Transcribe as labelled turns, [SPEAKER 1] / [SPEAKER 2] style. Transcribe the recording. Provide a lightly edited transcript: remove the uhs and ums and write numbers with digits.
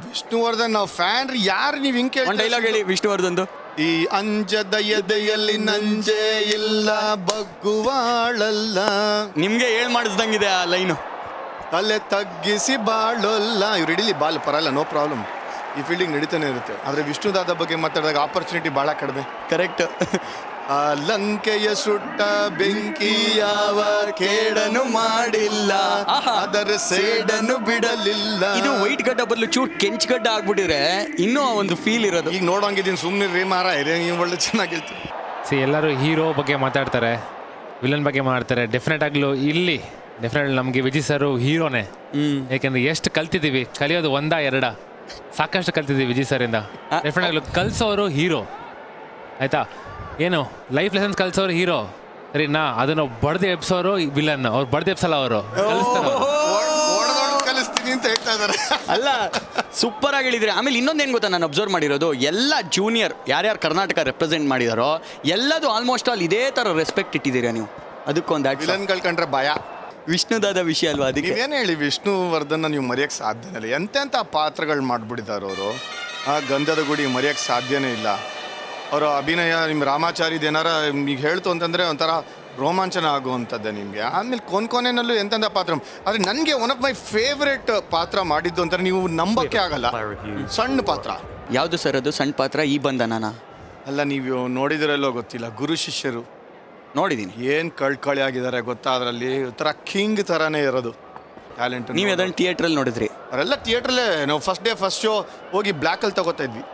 [SPEAKER 1] ವಿಷ್ಣುವರ್ಧನ್ ನಾವು ಫ್ಯಾನ್ ರೀ. ಯಾರು ನೀವು ಹಿಂಗೆ
[SPEAKER 2] ಒಂದು ಡೈಲಾಗ್ ಹೇಳಿ ವಿಷ್ಣುವರ್ಧನ್ದು.
[SPEAKER 1] ಈ ಅಂಜದ ಎದೆಯಲ್ಲಿ ನಂಜೆ ಇಲ್ಲ ಬಗ್ಗುವಾಳಲ್ಲ.
[SPEAKER 2] ನಿಮ್ಗೆ ಮಾಡಿಸ್ದಂಗಿದೆ ಆ ಲೈನು.
[SPEAKER 1] ತಲೆ ತಗ್ಗಿಸಿ ಬಾಳಲ್ಲ. ಇವ್ರು ಹಿಡೀಲಿ ಬಾಲ್ ಪರಲ್ಲ, ನೋ ಪ್ರಾಬ್ಲಮ್. ಈ ಫೀಲ್ಡಿಂಗ್ ನಡೀತಾನೆ ಇರುತ್ತೆ. ಆದರೆ ವಿಷ್ಣುದಾದ ಬಗ್ಗೆ ಮಾತಾಡಿದಾಗ ಆಪರ್ಚುನಿಟಿ ಭಾಳ ಕಡಿಮೆ.
[SPEAKER 2] ಕರೆಕ್ಟ್.
[SPEAKER 1] ಆ ಲಂಕೆಯ ಸುಟ್ಟ ಬೆಂಕಿ ಯಾವ ಕೇಡನು ಮಾಡಿಲ್ಲ, ಅದರ ಸೇಡನ್ನು ಬಿಡಲಿಲ್ಲ.
[SPEAKER 2] ಇದು ವೈಟ್ ಗಡ್ಡ ಬದಲು ಚೂರ್ ಕೆಂಚ್ ಗಡ್ಡ ಆಗ್ಬಿಟ್ಟಿದ್ರೆ ಇನ್ನೂ ಒಂದು ಫೀಲ್ ಇರೋದು.
[SPEAKER 1] ಈಗ ನೋಡೋಂಗಿದ್ದೀನಿ, ಸುಮ್ಮನೆ ರೀ ಮಾರ ನೀವು ಒಳ್ಳೆ ಚೆನ್ನಾಗಿರ್ತೀವಿ.
[SPEAKER 3] ಎಲ್ಲರೂ ಹೀರೋ ಬಗ್ಗೆ ಮಾತಾಡ್ತಾರೆ, ವಿಲನ್ ಬಗ್ಗೆ ಮಾತಾಡ್ತಾರೆ. ಡೆಫಿನೆಟ್ ನಮಗೆ ವಿಜಯ್ ಸರ್ ಹೀರೋನೇ. ಯಾಕೆಂದ್ರೆ ಎಷ್ಟು ಕಲ್ತಿದ್ದೀವಿ, ಕಲಿಯೋದು ಒಂದ ಎರಡ, ಸಾಕಷ್ಟು ಕಲ್ತಿದ್ದೀವಿ ವಿಜಯ್ ಸರ್ ಇಂದ. ಡೆಫಿನೆಟ್ ಆಗ್ಲೂ ಕಲ್ಸೋರು ಹೀರೋ ಆಯ್ತಾ. ಏನು ಲೈಫ್ ಲೆಸನ್ಸ್ ಕಲ್ಸೋರು ಹೀರೋ ಸರಿನಾ, ಅದನ್ನು ಬಡ್ದು ಎಬ್ಸೋರು ವಿಲನ್. ಅವ್ರು ಬಡ್ದು ಎಬ್ಸಲ್ಲ, ಅವರು
[SPEAKER 1] ಕಲಿಸ್ತೀನಿ ಅಂತ ಹೇಳ್ತಾ ಇದ್ದಾರೆ.
[SPEAKER 2] ಅಲ್ಲ, ಸೂಪರ್ ಆಗಿ ಹೇಳಿದ್ರಿ. ಆಮೇಲೆ ಇನ್ನೊಂದೇನು ಗೊತ್ತಾ, ನಾನು ಅಬ್ಸರ್ವ್ ಮಾಡಿರೋದು ಎಲ್ಲ ಜೂನಿಯರ್ ಯಾರ್ಯಾರು ಕರ್ನಾಟಕ ರೆಪ್ರೆಸೆಂಟ್ ಮಾಡಿದಾರೋ ಎಲ್ಲದು ಆಲ್ಮೋಸ್ಟ್ ಆಲ್ ಇದೇ ಥರ ರೆಸ್ಪೆಕ್ಟ್ ಇಟ್ಟಿದ್ದೀರಾ ನೀವು. ಅದಕ್ಕೊಂದು
[SPEAKER 1] ವಿಲನ್ಗಳು ಕಂಡ್ರೆ ಭಯ.
[SPEAKER 2] ವಿಷ್ಣುದಾದ ವಿಷಯ ಅಲ್ವಾ, ಅದಕ್ಕೆ
[SPEAKER 1] ನೀವೇನು ಹೇಳಿ ವಿಷ್ಣುವರ್ಧನ್ನ ನೀವು ಮರೆಯೋಕ್ಕೆ ಸಾಧ್ಯನೇ ಇಲ್ಲ. ಎಂತೆಂಥ ಪಾತ್ರಗಳು ಮಾಡಿಬಿಟ್ಟಿದ್ದಾರೆ ಅವರು. ಆ ಗಂಧದ ಗುಡಿ ಮರೆಯೋಕ್ಕೆ ಸಾಧ್ಯನೇ ಇಲ್ಲ. ಅವರ ಅಭಿನಯ ನಿಮ್ಮ ರಾಮಾಚಾರಿದು ಏನಾರ ಈಗ ಹೇಳ್ತು ಅಂತಂದರೆ ಒಂಥರ ರೋಮಾಂಚನ ಆಗುವಂಥದ್ದೇ ನಿಮಗೆ. ಆಮೇಲೆ ಕೊನೆಯಲ್ಲೂ ಎಂತೆಂಥ ಪಾತ್ರ. ಆದರೆ ನನಗೆ ಒನ್ ಆಫ್ ಮೈ ಫೇವ್ರೆಟ್ ಪಾತ್ರ ಮಾಡಿದ್ದು ಅಂತಾರೆ, ನೀವು ನಂಬಕ್ಕೆ ಆಗಲ್ಲ. ಸಣ್ಣ ಪಾತ್ರ.
[SPEAKER 2] ಯಾವುದು ಸರ್ ಅದು ಸಣ್ಣ ಪಾತ್ರ? ಈ ಬಂಧನನ
[SPEAKER 1] ಅಲ್ಲ, ನೀವು ನೋಡಿದಿರಲ್ಲೋ ಗೊತ್ತಿಲ್ಲ, ಗುರು ಶಿಷ್ಯರು
[SPEAKER 2] ನೋಡಿದ್ದೀನಿ.
[SPEAKER 1] ಏನು ಕಳ್ಕಳಿ ಆಗಿದ್ದಾರೆ ಗೊತ್ತಾ. ಅದರಲ್ಲಿ ಒಂಥರ ಕಿಂಗ್ ಥರನೇ ಇರೋದು ಟ್ಯಾಲೆಂಟ್.
[SPEAKER 2] ನೀವು ಅದನ್ನು ಥಿಯೇಟ್ರಲ್ಲಿ ನೋಡಿದ್ರಿ?
[SPEAKER 1] ಅವರೆಲ್ಲ ಥಿಯೇಟ್ರಲ್ಲೇ. ನಾವು ಫಸ್ಟ್ ಡೇ ಫಸ್ಟ್ ಶೋ ಹೋಗಿ ಬ್ಲ್ಯಾಕಲ್ಲಿ ತಗೋತಾ ಇದ್ವಿ.